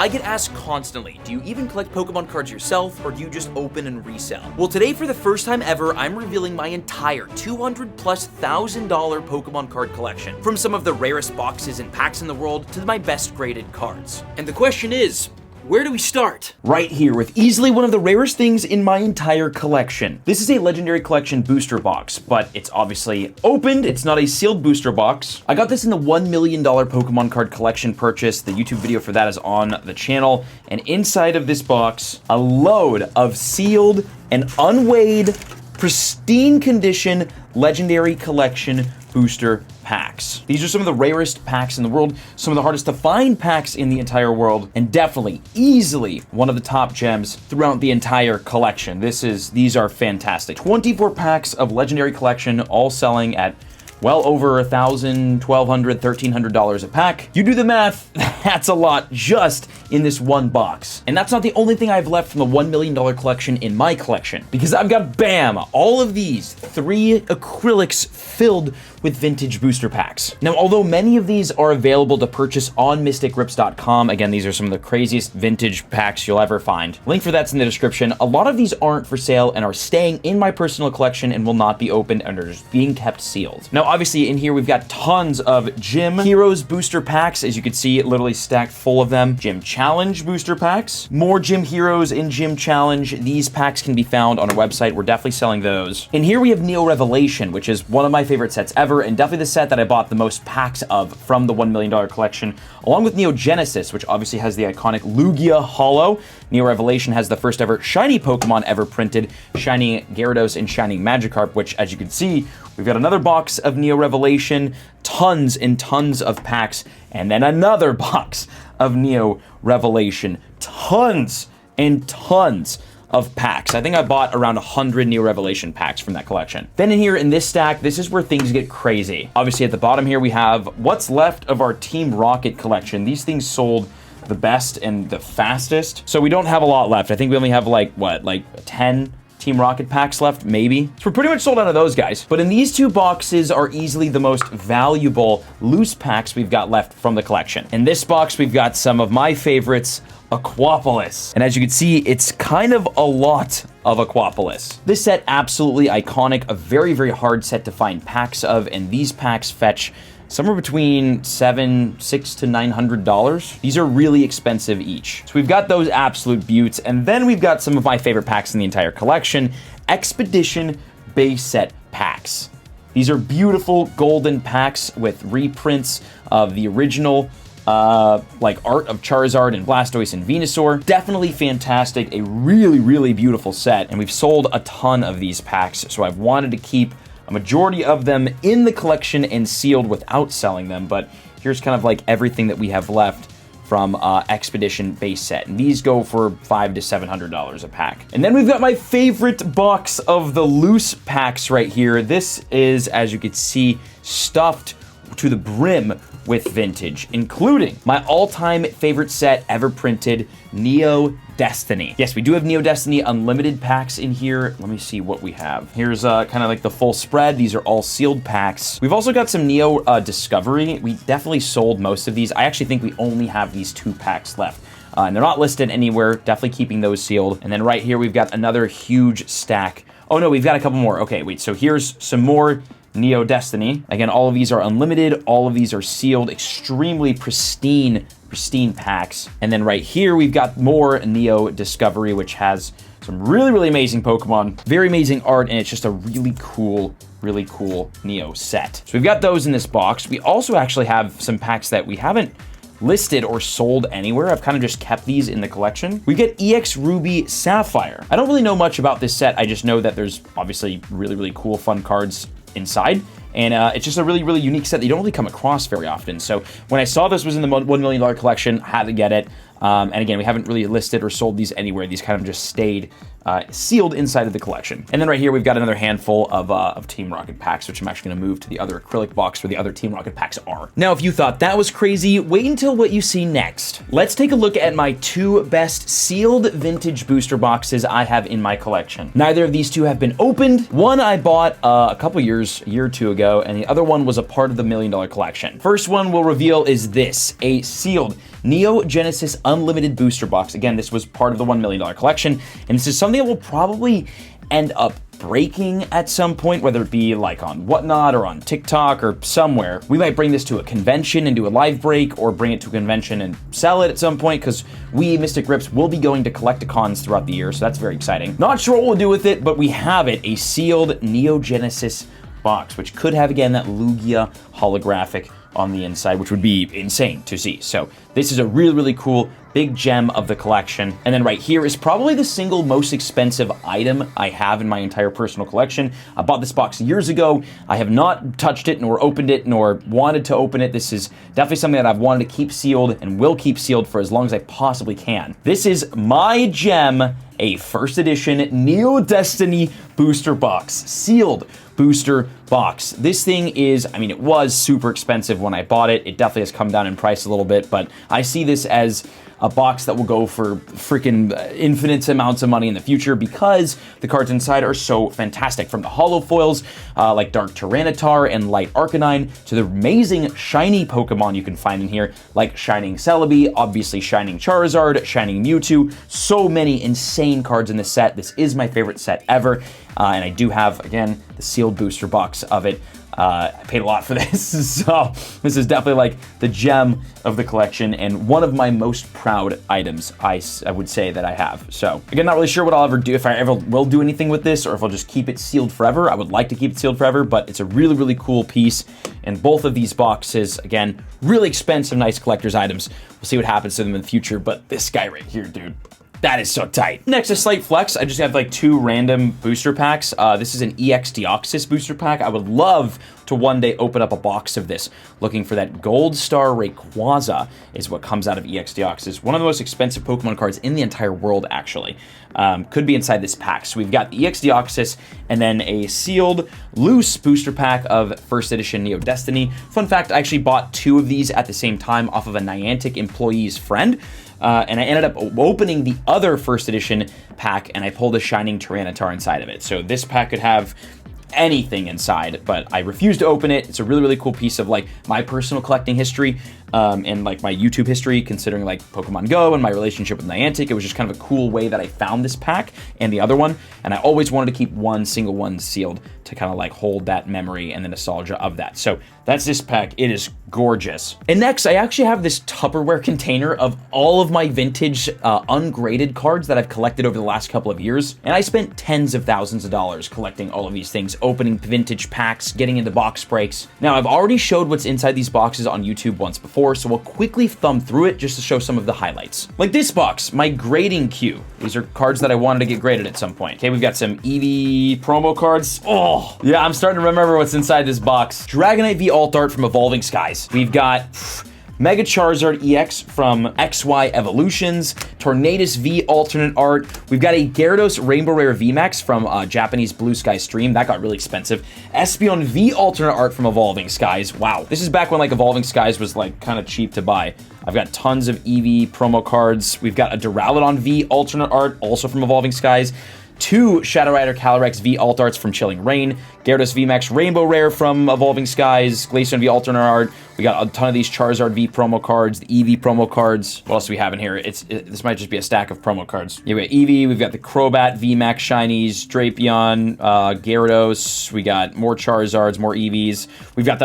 I get asked constantly, do you even collect Pokemon cards yourself, or do you just open and resell? Well, today for the first time ever, I'm revealing my entire $200,000+ Pokemon card collection, from some of the rarest boxes and packs in the world to my best graded cards. And the question is, where do we start? Right here with easily one of the rarest things in my entire collection. This is a Legendary Collection booster box, but it's obviously opened. It's not a sealed booster box. I got this in the $1 million Pokemon card collection purchase. The YouTube video for that is on the channel. And inside of this box, a load of sealed and unweighed, pristine condition Legendary Collection booster packs. These are some of the rarest packs in the world, some of the hardest to find packs in the entire world, and definitely, easily, one of the top gems throughout the entire collection. These are fantastic. 24 packs of Legendary Collection, all selling at well over $1,000, $1,200, $1,300 a pack. You do the math, that's a lot just in this one box. And that's not the only thing I've left from the $1 million collection in my collection, because I've got, bam, all of these 3 acrylics filled with vintage booster packs. Now, although many of these are available to purchase on MysticRips.com, again, these are some of the craziest vintage packs you'll ever find. Link for that's in the description. A lot of these aren't for sale and are staying in my personal collection and will not be opened and are just being kept sealed. Now, obviously in here, we've got tons of Gym Heroes booster packs. As you can see, literally stacked full of them. Gym Challenge booster packs. More Gym Heroes in Gym Challenge. These packs can be found on our website. We're definitely selling those. And here we have Neo Revelation, which is one of my favorite sets ever, and definitely the set that I bought the most packs of from the $1 million collection, along with Neo Genesis, which obviously has the iconic Lugia Holo. Neo Revelation has the first ever shiny Pokemon ever printed, Shining Gyarados and Shining Magikarp, which, as you can see, we've got another box of Neo Revelation, tons and tons of packs, and then another box of Neo Revelation, tons and tons of packs. I think I bought around 100 Neo Revelation packs from that collection. Then in here in this stack, this is where things get crazy. Obviously at the bottom here, we have what's left of our Team Rocket collection. These things sold the best and the fastest. So we don't have a lot left. I think we only have like 10 Team Rocket packs left, maybe. So we're pretty much sold out of those guys. But in these 2 boxes are easily the most valuable loose packs we've got left from the collection. In this box, we've got some of my favorites, Aquapolis. And as you can see, it's kind of a lot of Aquapolis. This set, absolutely iconic, a very, very hard set to find packs of, and these packs fetch somewhere between $600 to $900. These are really expensive each. So we've got those absolute beauts, and then we've got some of my favorite packs in the entire collection, Expedition base set packs. These are beautiful golden packs with reprints of the original like art of Charizard and Blastoise and Venusaur. Definitely fantastic, a really, really beautiful set, and we've sold a ton of these packs, so I've wanted to keep a majority of them in the collection and sealed without selling them. But here's kind of like everything that we have left from Expedition base set, and these go for $500 to $700 a pack. And then we've got my favorite box of the loose packs right here. This is, as you can see, stuffed to the brim with vintage, including my all-time favorite set ever printed, Neo Destiny. Yes, we do have Neo Destiny Unlimited packs in here. Let me see what we have. Here's kind of like the full spread. These are all sealed packs. We've also got some Neo Discovery. We definitely sold most of these. I actually think we only have these 2 packs left. And they're not listed anywhere. Definitely keeping those sealed. And then right here, we've got another huge stack. Oh no, we've got a couple more. Okay, wait, so here's some more Neo Destiny. Again, all of these are unlimited. All of these are sealed, extremely pristine packs. And then right here, we've got more Neo Discovery, which has some really, really amazing Pokemon, very amazing art, and it's just a really cool Neo set. So we've got those in this box. We also actually have some packs that we haven't listed or sold anywhere. I've kind of just kept these in the collection. We get EX Ruby Sapphire. I don't really know much about this set. I just know that there's obviously really, really cool, fun cards inside. And it's just a really, really unique set that you don't really come across very often. So when I saw this was in the $1 million collection, had to get it. And again, we haven't really listed or sold these anywhere. These kind of just stayed sealed inside of the collection. And then right here, we've got another handful of Team Rocket packs, which I'm actually gonna move to the other acrylic box where the other Team Rocket packs are. Now, if you thought that was crazy, wait until what you see next. Let's take a look at my 2 best sealed vintage booster boxes I have in my collection. Neither of these 2 have been opened. One I bought a couple years, a year or 2 ago, and the other one was a part of the $1 million collection. First one we'll reveal is this, a sealed Neo Genesis Unlimited Booster Box. Again, this was part of the $1 million collection, and this is something that will probably end up breaking at some point, whether it be like on Whatnot or on TikTok or somewhere. We might bring this to a convention and do a live break, or bring it to a convention and sell it at some point, because we, Mystic Rips, will be going to Collecticons throughout the year, so that's very exciting. Not sure what we'll do with it, but we have it, a sealed Neo Genesis box, which could have, again, that Lugia holographic on the inside, which would be insane to see. So this is a really, really cool big gem of the collection. And then right here is probably the single most expensive item I have in my entire personal collection. I bought this box years ago. I have not touched it, nor opened it, nor wanted to open it. This is definitely something that I've wanted to keep sealed and will keep sealed for as long as I possibly can. This is my gem, a first edition Neo Destiny booster box, sealed booster box. This thing is, I mean, it was super expensive when I bought it. It definitely has come down in price a little bit, but I see this as a box that will go for freaking infinite amounts of money in the future, because the cards inside are so fantastic. From the holo foils, like Dark Tyranitar and Light Arcanine, to the amazing shiny Pokemon you can find in here, like Shining Celebi, obviously Shining Charizard, Shining Mewtwo. So many insane cards in this set. This is my favorite set ever, and I do have, again, the sealed booster box of it. I paid a lot for this, so this is definitely like the gem of the collection and one of my most proud items, I would say, that I have. So again, not really sure what I'll ever do, if I ever will do anything with this, or if I'll just keep it sealed forever. I would like to keep it sealed forever, but it's a really, really cool piece. And both of these boxes, again, really expensive, nice collector's items. We'll see what happens to them in the future, but this guy right here, dude, that is so tight. Next, a slight flex. I just have like 2 random booster packs. This is an EX Deoxys booster pack. I would love to one day open up a box of this. Looking for that Gold Star Rayquaza is what comes out of EX Deoxys. One of the most expensive Pokemon cards in the entire world, actually. Could be inside this pack. So we've got the EX Deoxys and then a sealed loose booster pack of first edition Neo Destiny. Fun fact, I actually bought 2 of these at the same time off of a Niantic employee's friend. And I ended up opening the other first edition pack, and I pulled a Shining Tyranitar inside of it. So this pack could have anything inside, but I refused to open it. It's a really, really cool piece of like my personal collecting history, and like my YouTube history, considering like Pokemon Go and my relationship with Niantic. It was just kind of a cool way that I found this pack and the other one, and I always wanted to keep one single one sealed to kind of like hold that memory and the nostalgia of that. So that's this pack. It is gorgeous. And next, I actually have this Tupperware container of all of my vintage ungraded cards that I've collected over the last couple of years, and I spent tens of thousands of dollars collecting all of these things, opening vintage packs, getting into box breaks. Now, I've already showed what's inside these boxes on YouTube once before, so we'll quickly thumb through it just to show some of the highlights. Like this box, my grading queue. These are cards that I wanted to get graded at some point. Okay, we've got some Eevee promo cards. Oh, yeah, I'm starting to remember what's inside this box. Dragonite V Alt Art from Evolving Skies. We've got Mega Charizard EX from XY Evolutions, Tornadus V alternate art. We've got a Gyarados Rainbow Rare VMAX from Japanese Blue Sky Stream. That got really expensive. Espeon V alternate art from Evolving Skies. Wow. This is back when like Evolving Skies was like kind of cheap to buy. I've got tons of Eevee promo cards. We've got a Duraludon V alternate art, also from Evolving Skies. 2 Shadow Rider Calyrex V alt arts from Chilling Reign, Gyarados VMAX Rainbow Rare from Evolving Skies, Glaceon V alternate art. We got a ton of these Charizard V promo cards, the Eevee promo cards. What else do we have in here? This might just be a stack of promo cards. Yeah, we got Eevee, we've got the Crobat VMAX Shinies, Drapion, Gyarados. We got more Charizards, more Eevees. We've got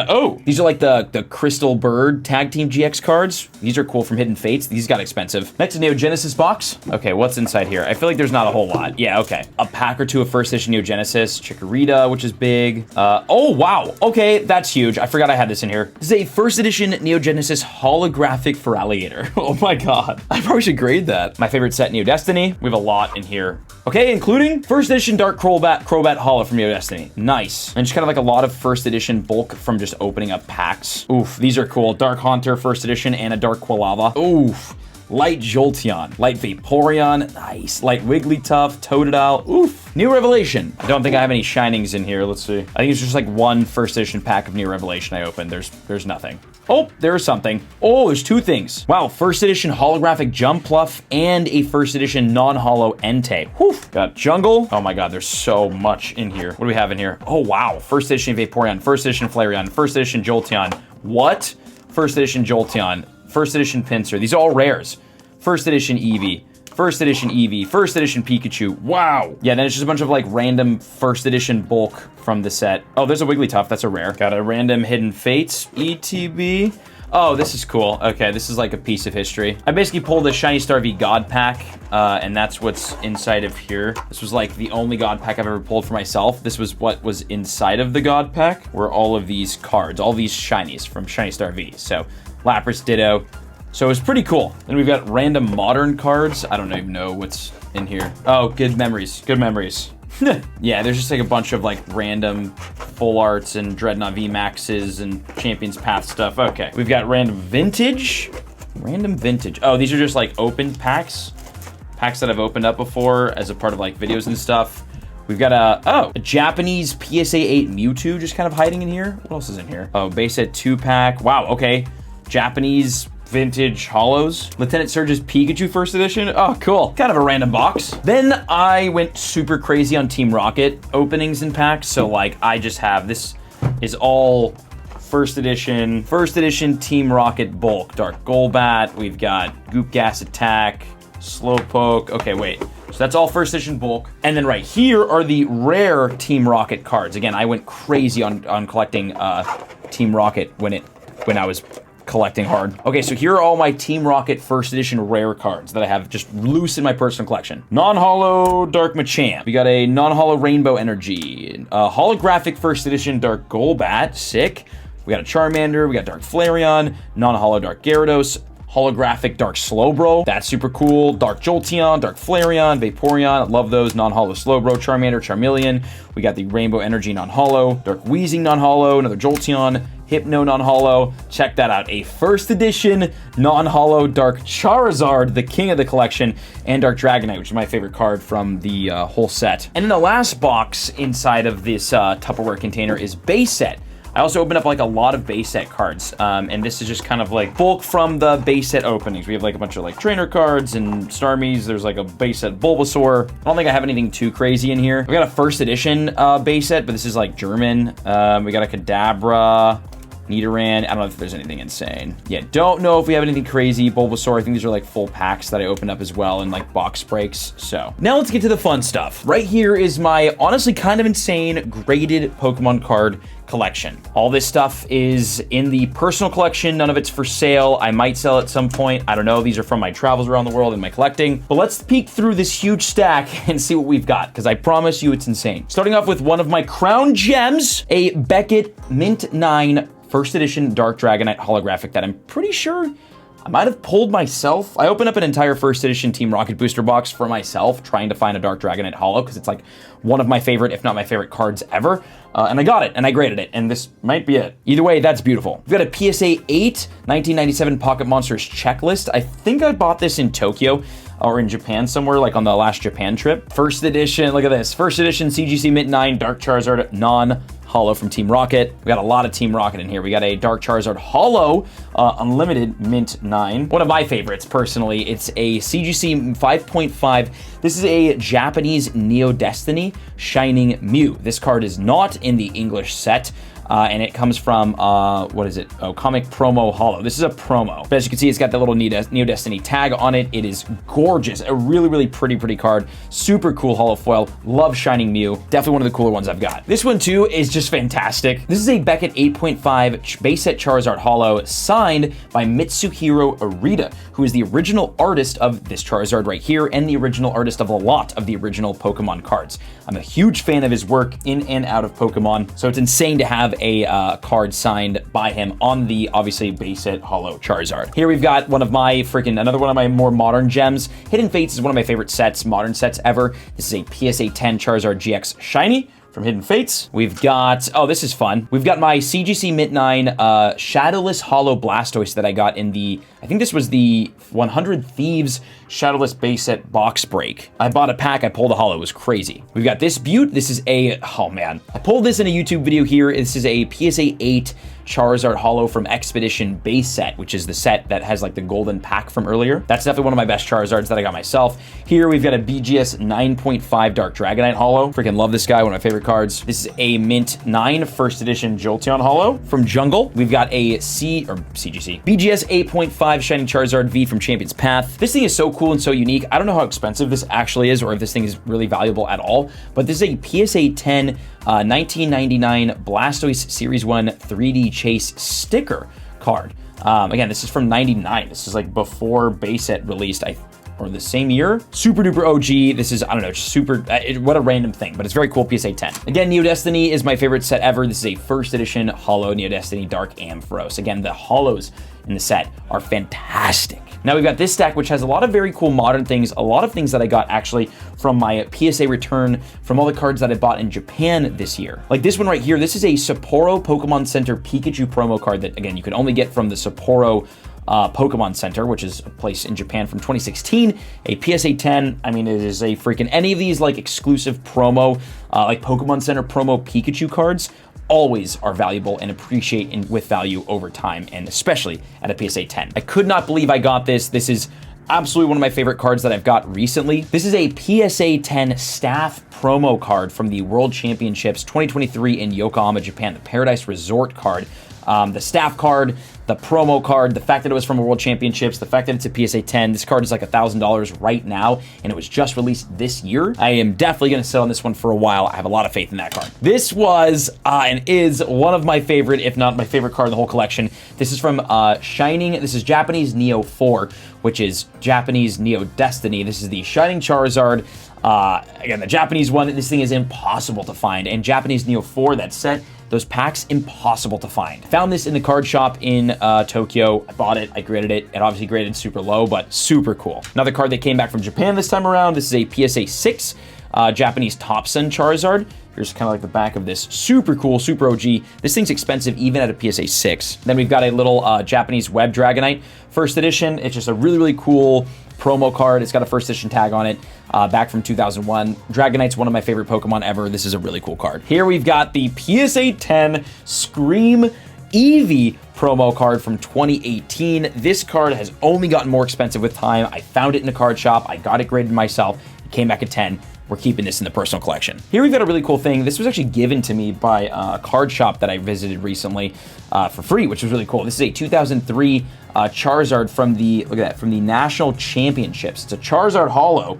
these are like the Crystal Bird Tag Team GX cards. These are cool from Hidden Fates. These got expensive. Next, a Neo Genesis box. Okay, what's inside here? I feel like there's not a whole lot. Yeah, okay. A pack or 2 of first edition Neo Genesis, Chikorita, which is big. Oh, wow. Okay, that's huge. I forgot I had this in here. This is a first edition Neo Genesis holographic Feraligatr. Oh my god. I probably should grade that. My favorite set, Neo Destiny. We have a lot in here. Okay, including first edition Dark Crobat Holo from Neo Destiny. Nice. And just kind of like a lot of first edition bulk from just opening up packs. Oof, these are cool. Dark Haunter first edition and a Dark Quilava. Oof. Light Jolteon, Light Vaporeon, nice. Light Wigglytuff, Totodile, oof. New Revelation. I don't think I have any Shinings in here. Let's see. I think it's just like one first edition pack of New Revelation I opened. There's nothing. Oh, there's something. Oh, there's 2 things. Wow, first edition holographic Jumpluff and a first edition non-holo Entei. Whew. Got Jungle. Oh my god, there's so much in here. What do we have in here? Oh wow, first edition Vaporeon, first edition Flareon, first edition Jolteon. What? First edition Jolteon. First edition Pinsir. These are all rares. First edition Eevee. First edition Eevee, first edition Pikachu. Wow. Yeah, then it's just a bunch of like random first edition bulk from the set. Oh, there's a Wigglytuff. That's a rare. Got a random Hidden Fates ETB. Oh, this is cool. Okay, this is like a piece of history. I basically pulled a Shiny Star V God Pack, and that's what's inside of here. This was like the only God Pack I've ever pulled for myself. This was what was inside of the God Pack, were all of these cards, all these Shinies from Shiny Star V. So, Lapras, Ditto. So it was pretty cool. Then we've got random modern cards. I don't even know what's in here. Oh, good memories. Good memories. Yeah, there's just like a bunch of like random full arts and Dreadnought VMAXs and Champions Path stuff. Okay, we've got random vintage. Random vintage. Oh, these are just like open packs. Packs that I've opened up before as a part of like videos and stuff. We've got a Japanese PSA 8 Mewtwo just kind of hiding in here. What else is in here? Oh, base set 2-pack. Wow, okay. Japanese vintage holos. Lieutenant Surge's Pikachu first edition. Oh, cool. Kind of a random box. Then I went super crazy on Team Rocket openings and packs. So like I just have, this is all first edition Team Rocket bulk. Dark Golbat. We've got Goop Gas Attack, Slowpoke. Okay, wait. So that's all first edition bulk. And then right here are the rare Team Rocket cards. Again, I went crazy on collecting Team Rocket when I was collecting hard. Okay, so here are all my Team Rocket first edition rare cards that I have just loose in my personal collection. Non-holo Dark Machamp. We got a non-holo Rainbow Energy. Holographic first edition Dark Golbat. Sick. We got a Charmander. We got Dark Flareon. Non-holo Dark Gyarados. Holographic Dark Slowbro. That's super cool. Dark Jolteon, Dark Flareon, Vaporeon. I love those. Non-holo Slowbro, Charmander, Charmeleon. We got the Rainbow Energy non-holo. Dark Weezing non-holo. Another Jolteon. Hypno non-holo. Check that out. A first edition non-holo Dark Charizard, the king of the collection, and Dark Dragonite, which is my favorite card from the whole set. And then the last box inside of this Tupperware container is base set. I also opened up like a lot of base set cards, and this is just kind of like bulk from the base set openings. We have like a bunch of like trainer cards and Starmies. There's like a base set Bulbasaur. I don't think I have anything too crazy in here. We got a first edition base set, but this is like German. We got a Kadabra, Nidoran. I don't know if there's anything insane. Yeah, don't know if we have anything crazy. Bulbasaur, I think these are like full packs that I opened up as well in like box breaks. So now let's get to the fun stuff. Right here is my honestly kind of insane graded Pokemon card collection. All this stuff is in the personal collection. None of it's for sale. I might sell at some point. I don't know. These are from my travels around the world and my collecting. But let's peek through this huge stack and see what we've got, because I promise you it's insane. Starting off with one of my crown gems, a Beckett Mint 9 first edition Dark Dragonite holographic that I'm pretty sure I might have pulled myself. I opened up an entire first edition Team Rocket booster box for myself, trying to find a Dark Dragonite holo, because it's like one of my favorite, if not my favorite cards ever. And I got it, and I graded it, and this might be it. Either way, that's beautiful. We've got a PSA 8 1997 Pocket Monsters checklist. I think I bought this in Tokyo or in Japan somewhere, like on the last Japan trip. First edition, look at this. First edition CGC Mint 9 Dark Charizard non-holo from Team Rocket. We got a lot of Team Rocket in here. We got a Dark Charizard holo Unlimited Mint 9. One of my favorites, personally. It's a CGC 5.5. This is a Japanese Neo Destiny Shining Mew. This card is not in the English set. And it comes from, what is it? Oh, Comic Promo Holo. This is a promo. But as you can see, it's got that little Neo Destiny tag on it. It is gorgeous. A really, really pretty card. Super cool holo foil. Love Shining Mew. Definitely one of the cooler ones I've got. This one, too, is just fantastic. This is a Beckett 8.5 base set Charizard holo signed by Mitsuhiro Arita, who is the original artist of this Charizard right here and the original artist of a lot of the original Pokemon cards. I'm a huge fan of his work in and out of Pokemon, so it's insane to have a card signed by him on the obviously base set holo Charizard. Here we've got another one of my more modern gems. Hidden Fates is one of my favorite modern sets ever. This is a PSA 10 Charizard GX Shiny from Hidden Fates. We've got, oh, this is fun. We've got my CGC Mint 9 Shadowless Holo Blastoise that I got in the, I think this was the 100 Thieves Shadowless base set box break. I bought a pack, I pulled a holo, it was crazy. We've got this Butte. This is a, oh man. I pulled this in a YouTube video here. This is a PSA 8 Charizard Holo from Expedition base set, which is the set that has like the golden pack from earlier. That's definitely one of my best Charizards that I got myself. Here we've got a BGS 9.5 Dark Dragonite Holo. Freaking love this guy, one of my favorite cards. This is a Mint 9 first edition Jolteon Holo from Jungle. We've got a CGC BGS 8.5 Shining Charizard V from Champion's Path. This thing is so cool and so unique. I don't know how expensive this actually is or if this thing is really valuable at all, but this is a PSA 10 1999 Blastoise Series 1 3D Chase sticker card. Again, this is from 99. This is like before base set released, or the same year. Super duper OG. This is, I don't know, just super, what a random thing, but it's very cool. PSA 10. Again, Neo Destiny is my favorite set ever. This is a first edition Holo Neo Destiny Dark Ampharos. Again, the Holos in the set are fantastic. Now we've got this stack, which has a lot of very cool modern things, a lot of things that I got actually from my PSA return from all the cards that I bought in Japan this year. Like this one right here, this is a Sapporo Pokemon Center Pikachu promo card that, again, you can only get from the Sapporo Pokemon Center, which is a place in Japan from 2016, a PSA 10. I mean, it is a freaking, any of these like exclusive promo, like Pokemon Center promo Pikachu cards always are valuable and appreciate with value over time, and especially at a PSA 10. I could not believe I got this. This is absolutely one of my favorite cards that I've got recently. This is a PSA 10 staff promo card from the World Championships 2023 in Yokohama, Japan, the Paradise Resort card. The staff card, the promo card, the fact that it was from a World Championships, the fact that it's a PSA 10, this card is like $1,000 right now, and it was just released this year. I am definitely going to sit on this one for a while. I have a lot of faith in that card. This was and is one of my favorite, if not my favorite card in the whole collection. This is from Shining, this is Japanese Neo 4, which is Japanese Neo Destiny. This is the Shining Charizard. Again, the Japanese one, this thing is impossible to find, and Japanese Neo 4, that set, those packs, impossible to find. Found this in the card shop in Tokyo. I bought it, I graded it. It obviously graded super low, but super cool. Another card that came back from Japan this time around. This is a PSA 6 Japanese Topson Charizard. Here's kind of like the back of this. Super cool, super OG. This thing's expensive even at a PSA 6. Then we've got a little Japanese Web Dragonite first edition. It's just a really, really cool promo card. It's got a first edition tag on it, back from 2001. Dragonite's one of my favorite Pokemon ever. This is a really cool card. Here we've got the PSA 10 Scream Eevee promo card from 2018. This card has only gotten more expensive with time. I found it in a card shop. I got it graded myself. It came back at 10. We're keeping this in the personal collection. Here we've got a really cool thing. This was actually given to me by a card shop that I visited recently for free, which was really cool. This is a 2003 Charizard from the, look at that, from the National Championships. It's a Charizard Holo,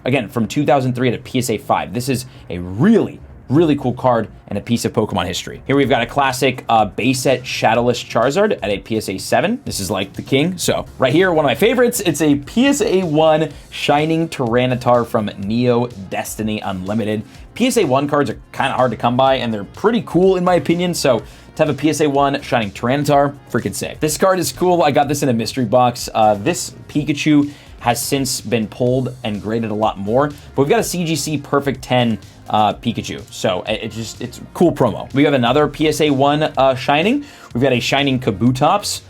again, from 2003 at a PSA 5. This is a really, really cool card and a piece of Pokemon history. Here we've got a classic base set Shadowless Charizard at a PSA 7. This is like the king. So right here, one of my favorites, it's a PSA 1 Shining Tyranitar from Neo Destiny Unlimited. PSA 1 cards are kind of hard to come by, and they're pretty cool in my opinion. So to have a PSA 1 Shining Tyranitar, freaking sick. This card is cool. I got this in a mystery box. This Pikachu has since been pulled and graded a lot more, but we've got a CGC Perfect 10 Pikachu. So it's a cool promo. We have another PSA 1 Shining. We've got a Shining Kabutops,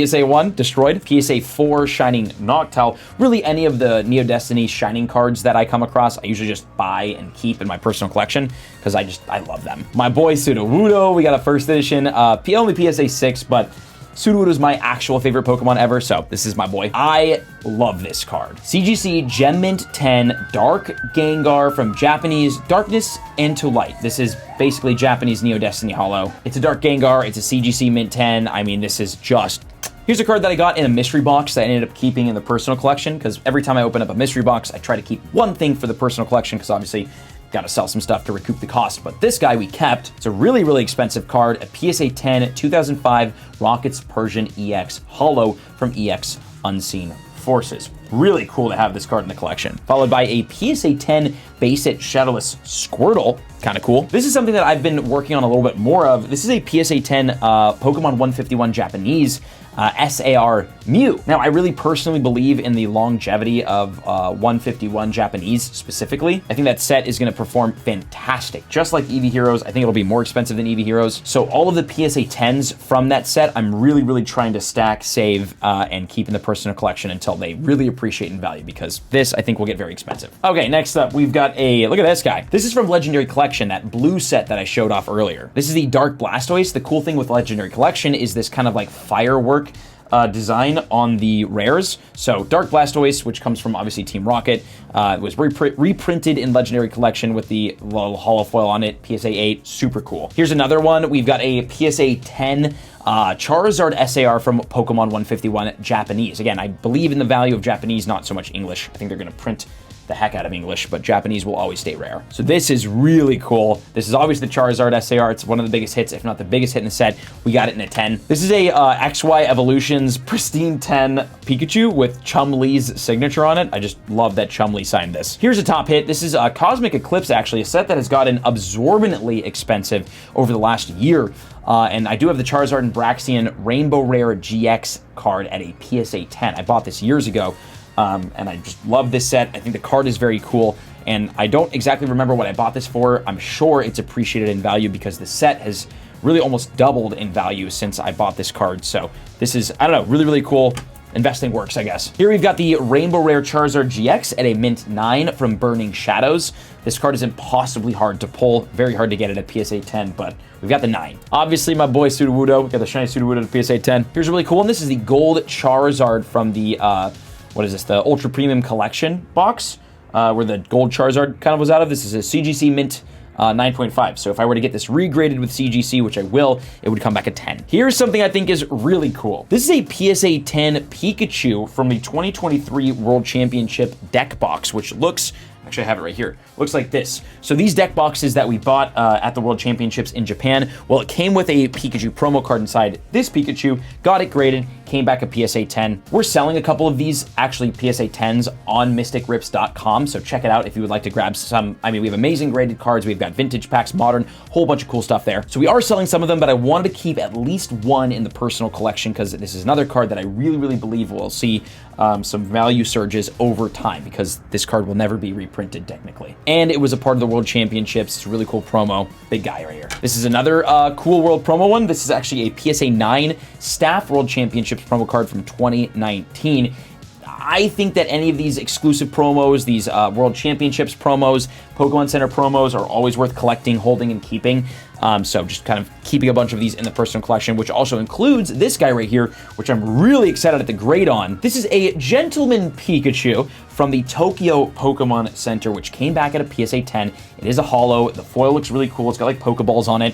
PSA 1 destroyed. PSA 4 Shining Noctowl. Really any of the Neo Destiny Shining cards that I come across, I usually just buy and keep in my personal collection because I love them. My boy Sudowoodo, we got a first edition, only PSA 6, but Sudowoodo is my actual favorite Pokemon ever, so this is my boy. I love this card. CGC Gem Mint 10 Dark Gengar from Japanese Darkness into Light. This is basically Japanese Neo Destiny Holo. It's a Dark Gengar, it's a CGC Mint 10. I mean, this is just... Here's a card that I got in a mystery box that I ended up keeping in the personal collection, because every time I open up a mystery box, I try to keep one thing for the personal collection, because obviously got to sell some stuff to recoup the cost, but this guy we kept. It's a really, really expensive card, a PSA 10 2005 Rockets Persian EX Holo from EX Unseen Forces. Really cool to have this card in the collection. Followed by a PSA 10 base set Shadowless Squirtle. Kind of cool. This is something that I've been working on a little bit more of. This is a PSA 10 Pokemon 151 Japanese SAR Mew. Now, I really personally believe in the longevity of 151 Japanese specifically. I think that set is going to perform fantastic. Just like EV Heroes, I think it'll be more expensive than EV Heroes. So all of the PSA 10s from that set, I'm really trying to stack, save, and keep in the personal collection until they really appreciate in value, because this, I think, will get very expensive. Okay, next up, we've got look at this guy. This is from Legendary Collection, that blue set that I showed off earlier. This is the Dark Blastoise. The cool thing with Legendary Collection is this kind of like firework design on the rares. So Dark Blastoise, which comes from obviously Team Rocket, was reprinted in Legendary Collection with the little hollow foil on it, PSA 8, super cool. Here's another one. We've got a PSA 10 Charizard SAR from Pokemon 151 Japanese. Again, I believe in the value of Japanese, not so much English. I think they're going to print the heck out of English, but Japanese will always stay rare. So this is really cool. This is obviously the Charizard SAR. It's one of the biggest hits, if not the biggest hit in the set. We got it in a 10. This is a XY Evolutions Pristine 10 Pikachu with Chum-Li's signature on it. I just love that Chum-Li signed this. Here's a top hit. This is a Cosmic Eclipse, actually, a set that has gotten absorbently expensive over the last year. And I do have the Charizard and Braxian Rainbow Rare GX card at a PSA 10. I bought this years ago. And I just love this set. I think the card is very cool, and I don't exactly remember what I bought this for. I'm sure it's appreciated in value because the set has really almost doubled in value since I bought this card. So this is, I don't know, really cool. Investing works, I guess. Here we've got the Rainbow Rare Charizard GX at a mint 9 from Burning Shadows. This card is impossibly hard to pull, very hard to get it at PSA 10, but we've got the 9. Obviously, my boy Sudowoodo, got the shiny Sudowoodo at PSA 10. Here's a really cool one. This is the Gold Charizard from the, what is this, the Ultra Premium Collection box, where the Gold Charizard kind of was out of. This is a CGC Mint 9.5. So if I were to get this regraded with CGC, which I will, it would come back at 10. Here's something I think is really cool. This is a PSA 10 Pikachu from the 2023 World Championship deck box, which looks, actually I have it right here, looks like this. So these deck boxes that we bought at the World Championships in Japan, well, it came with a Pikachu promo card inside. This Pikachu, got it graded, came back a PSA 10. We're selling a couple of these, actually PSA 10s, on mysticrips.com, so check it out if you would like to grab some. I mean, we have amazing graded cards. We've got vintage packs, modern, whole bunch of cool stuff there. So we are selling some of them, but I wanted to keep at least one in the personal collection because this is another card that I really believe will see some value surges over time, because this card will never be reprinted technically. And it was a part of the World Championships. It's a really cool promo. Big guy right here. This is another cool World promo one. This is actually a PSA 9 Staff World Championships promo card from 2019. I think that any of these exclusive promos, these World Championships promos, Pokemon Center promos are always worth collecting, holding, and keeping. So just kind of keeping a bunch of these in the personal collection, which also includes this guy right here, which I'm really excited at the grade on. This is a Gentleman Pikachu from the Tokyo Pokemon Center, which came back at a PSA 10. It is a holo. The foil looks really cool. It's got like Pokeballs on it.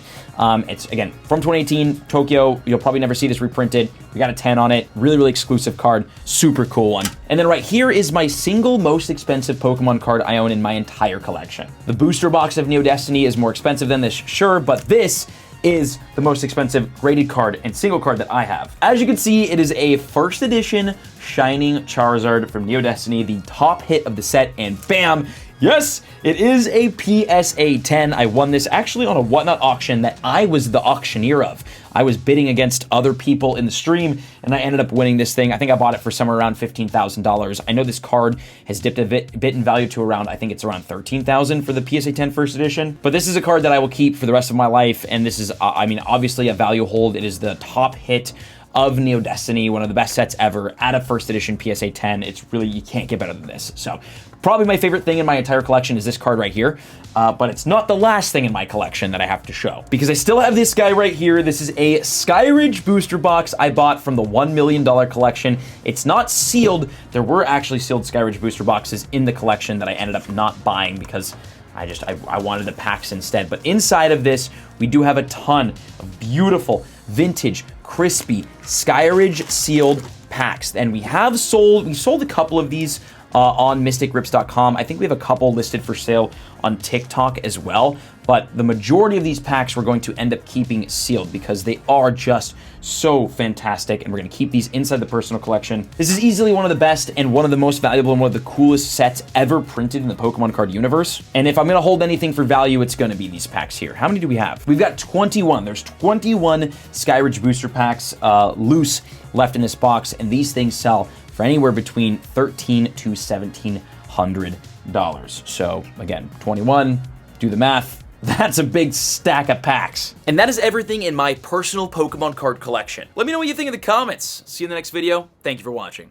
It's, again, from 2018, Tokyo. You'll probably never see this reprinted. We got a 10 on it. Really exclusive card. Super cool one. And then right here is my single most expensive Pokemon card I own in my entire collection. The booster box of Neo Destiny is more expensive than this, sure, but this is the most expensive graded card and single card that I have. As you can see, it is a first edition Shining Charizard from Neo Destiny, the top hit of the set, and bam, yes, it is a PSA 10. I won this actually on a Whatnot auction that I was the auctioneer of. I was bidding against other people in the stream, and I ended up winning this thing. I think I bought it for somewhere around $15,000. I know this card has dipped a bit in value to around, I think it's around $13,000 for the PSA 10 first edition. But this is a card that I will keep for the rest of my life, and this is, I mean, obviously a value hold. It is the top hit of Neo Destiny, one of the best sets ever at a first edition PSA 10. It's really, you can't get better than this. So probably my favorite thing in my entire collection is this card right here, but it's not the last thing in my collection that I have to show, because I still have this guy right here. This is a Skyridge booster box I bought from the $1 million collection. It's not sealed. There were actually sealed Skyridge booster boxes in the collection that I ended up not buying because I wanted the packs instead. But inside of this, we do have a ton of beautiful, vintage, crispy Skyridge sealed packs. And we sold a couple of these on mysticgrips.com. I think we have a couple listed for sale on TikTok as well, but the majority of these packs we're going to end up keeping sealed because they are just so fantastic, and we're going to keep these inside the personal collection. This is easily one of the best and one of the most valuable and one of the coolest sets ever printed in the Pokemon card universe. And if I'm going to hold anything for value, it's going to be these packs here. How many do we have? We've got 21. There's 21 Skyridge booster packs loose left in this box, and these things sell for anywhere between $1,300 to $1,700. So again, 21, do the math. That's a big stack of packs. And that is everything in my personal Pokemon card collection. Let me know what you think in the comments. See you in the next video. Thank you for watching.